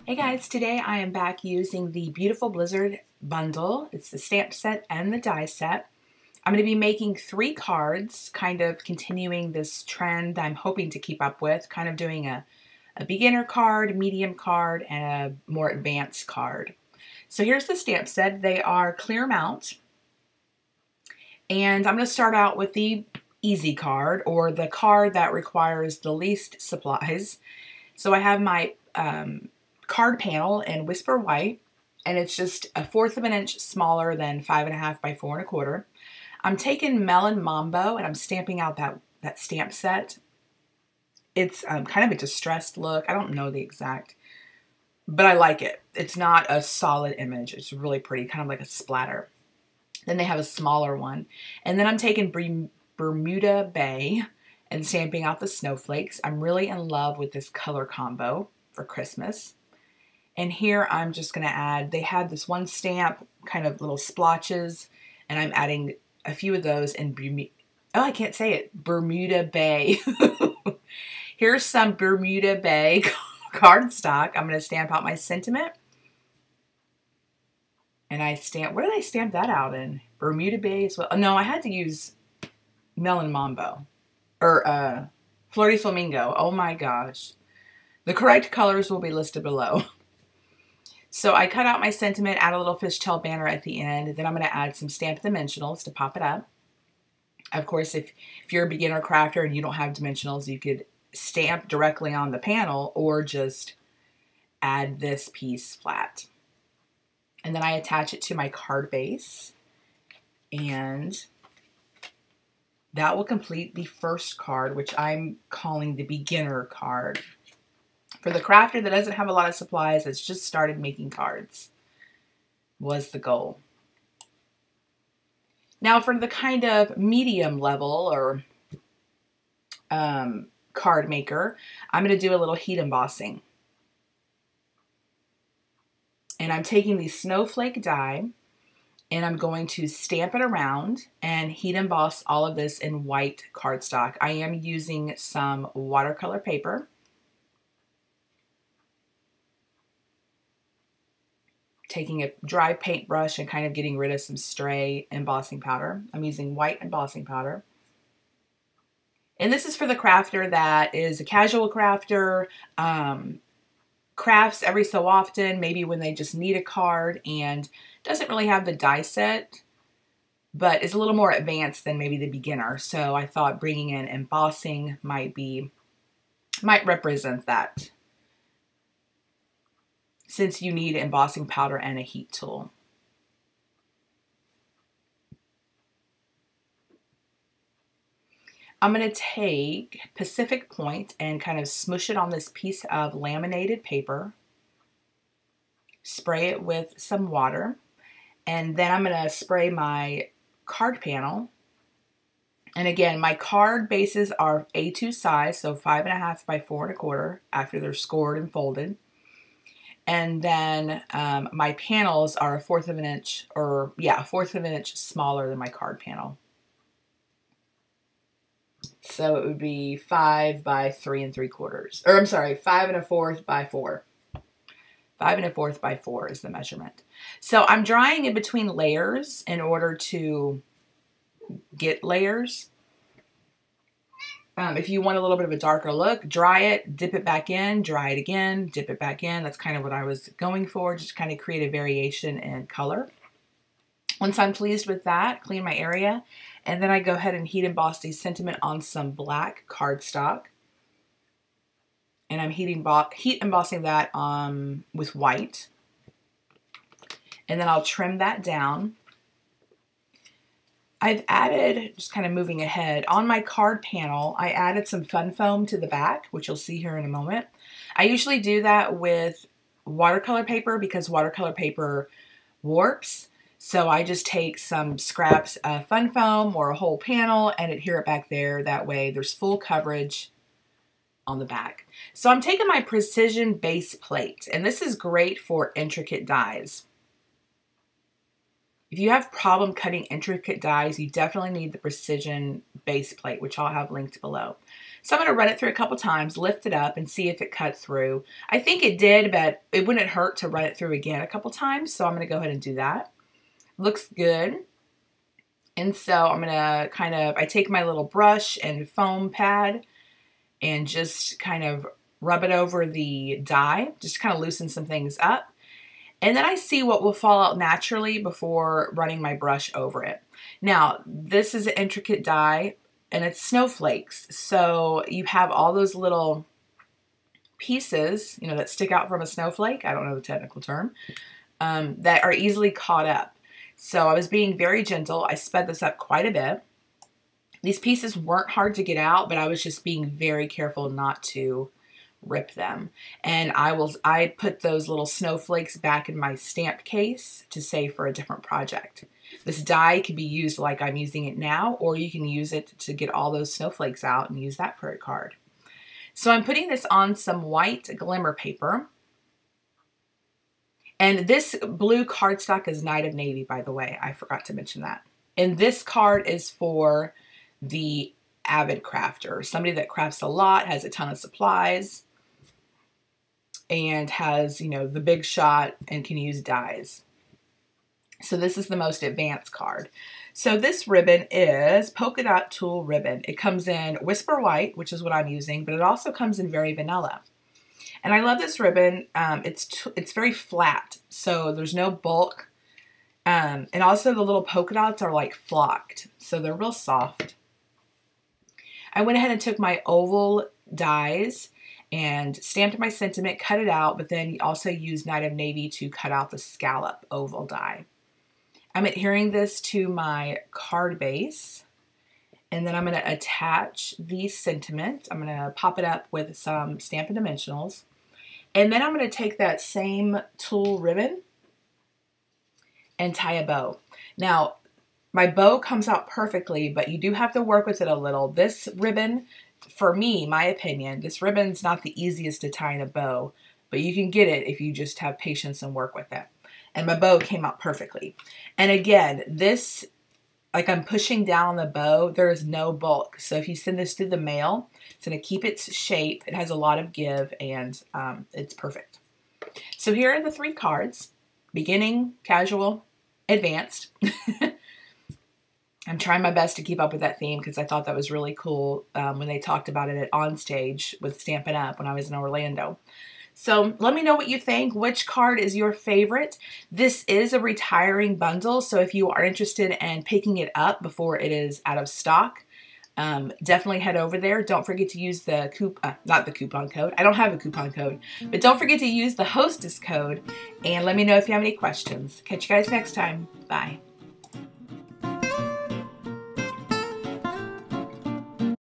Hey guys, today I am back using the Beautiful Blizzard bundle. It's the stamp set and the die set. I'm going to be making 3 cards, kind of continuing this trend I'm hoping to keep up with, kind of doing a beginner card, medium card, and a more advanced card. So here's the stamp set. They are clear mount. And I'm going to start out with the easy card, or the card that requires the least supplies. So I have my card panel in Whisper White, and it's just 1/4 of an inch smaller than 5.5 by 4 1/4. I'm taking Melon Mambo and I'm stamping out that stamp set. It's kind of a distressed look. I don't know the exact, but I like it. It's not a solid image. It's really pretty, kind of like a splatter. Then they have a smaller one. And then I'm taking Bermuda Bay and stamping out the snowflakes. I'm really in love with this color combo for Christmas. And here I'm just going to add, they had this one stamp, kind of little splotches, and I'm adding a few of those in Bermuda Bay. Here's some Bermuda Bay cardstock. I'm going to stamp out my sentiment. And what did I stamp that out in? Bermuda Bay as well. Oh, no, I had to use Melon Mambo. Or Flirty Flamingo. Oh my gosh. The correct colors will be listed below. So I cut out my sentiment, add a little fishtail banner at the end. Then I'm going to add some stamped dimensionals to pop it up. Of course, if you're a beginner crafter and you don't have dimensionals, you could stamp directly on the panel or just add this piece flat. And then I attach it to my card base. And that will complete the first card, which I'm calling the beginner card. For the crafter that doesn't have a lot of supplies, that's just started making cards, was the goal. Now for the kind of medium level or card maker, I'm going to do a little heat embossing. And I'm taking the snowflake die and I'm going to stamp it around and heat emboss all of this in white cardstock. I am using some watercolor paper. Taking a dry paintbrush and kind of getting rid of some stray embossing powder. I'm using white embossing powder. And this is for the crafter that is a casual crafter, crafts every so often, maybe when they just need a card and doesn't really have the die set, but is a little more advanced than maybe the beginner. So I thought bringing in embossing might represent that, since you need embossing powder and a heat tool. I'm going to take Pacific Point and kind of smush it on this piece of laminated paper, spray it with some water, and then I'm going to spray my card panel. And again, my card bases are A2 size, so 5.5 by 4 1/4 after they're scored and folded. And then my panels are 1/4 of an inch, or yeah, 1/4 of an inch smaller than my card panel. So it would be 5 by 3 3/4, or I'm sorry, 5 1/4 by 4. 5 1/4 by 4 is the measurement. So I'm drying in between layers in order to get layers. If you want a little bit of a darker look, dry it, dip it back in, dry it again, dip it back in. That's kind of what I was going for, just kind of create a variation in color. Once I'm pleased with that, clean my area, and then I go ahead and heat emboss the sentiment on some black cardstock. And I'm heat embossing that with white. And then I'll trim that down. I've added, just kind of moving ahead, on my card panel, I added some fun foam to the back, which you'll see here in a moment. I usually do that with watercolor paper because watercolor paper warps. So I just take some scraps of fun foam or a whole panel and adhere it back there. That way there's full coverage on the back. So I'm taking my precision base plate, and this is great for intricate dies. If you have problem cutting intricate dies, you definitely need the precision base plate, which I'll have linked below. So I'm going to run it through a couple times, lift it up, and see if it cut through. I think it did, but it wouldn't hurt to run it through again a couple times, so I'm going to go ahead and do that. Looks good. And so I'm going to I take my little brush and foam pad and just kind of rub it over the die, just kind of loosen some things up. And then I see what will fall out naturally before running my brush over it. Now, this is an intricate die, and it's snowflakes. So you have all those little pieces, you know, that stick out from a snowflake. I don't know the technical term, that are easily caught up. So I was being very gentle. I sped this up quite a bit. These pieces weren't hard to get out, but I was just being very careful not to rip them. And I put those little snowflakes back in my stamp case to save for a different project. This die can be used like I'm using it now, or you can use it to get all those snowflakes out and use that for a card. So I'm putting this on some white glimmer paper. And this blue cardstock is Night of Navy, by the way. I forgot to mention that. And this card is for the avid crafter, somebody that crafts a lot, has a ton of supplies, and has, you know, the big shot and can use dies. So this is the most advanced card. So this ribbon is polka dot tulle ribbon. It comes in Whisper White, which is what I'm using, but it also comes in Very Vanilla. And I love this ribbon. It's very flat, so there's no bulk. And also the little polka dots are like flocked, so they're real soft. I went ahead and took my oval dies and stamped my sentiment, cut it out, but then also used Night of Navy to cut out the scallop oval die. I'm adhering this to my card base, and then I'm going to attach the sentiment. I'm going to pop it up with some Stampin' Dimensionals, and then I'm going to take that same tulle ribbon and tie a bow. Now, my bow comes out perfectly, but you do have to work with it a little. This ribbon, for me, my opinion, this ribbon's not the easiest to tie in a bow, but you can get it if you just have patience and work with it. And my bow came out perfectly. And again, this, like I'm pushing down on the bow, there is no bulk. So if you send this through the mail, it's going to keep its shape. It has a lot of give, and it's perfect. So here are the 3 cards: beginning, casual, advanced. I'm trying my best to keep up with that theme because I thought that was really cool when they talked about it at On Stage with Stampin' Up! When I was in Orlando. So let me know what you think. Which card is your favorite? This is a retiring bundle, so if you are interested in picking it up before it is out of stock, definitely head over there. Don't forget to use the not the coupon code. I don't have a coupon code, but don't forget to use the HOSTESS code, and let me know if you have any questions. Catch you guys next time. Bye.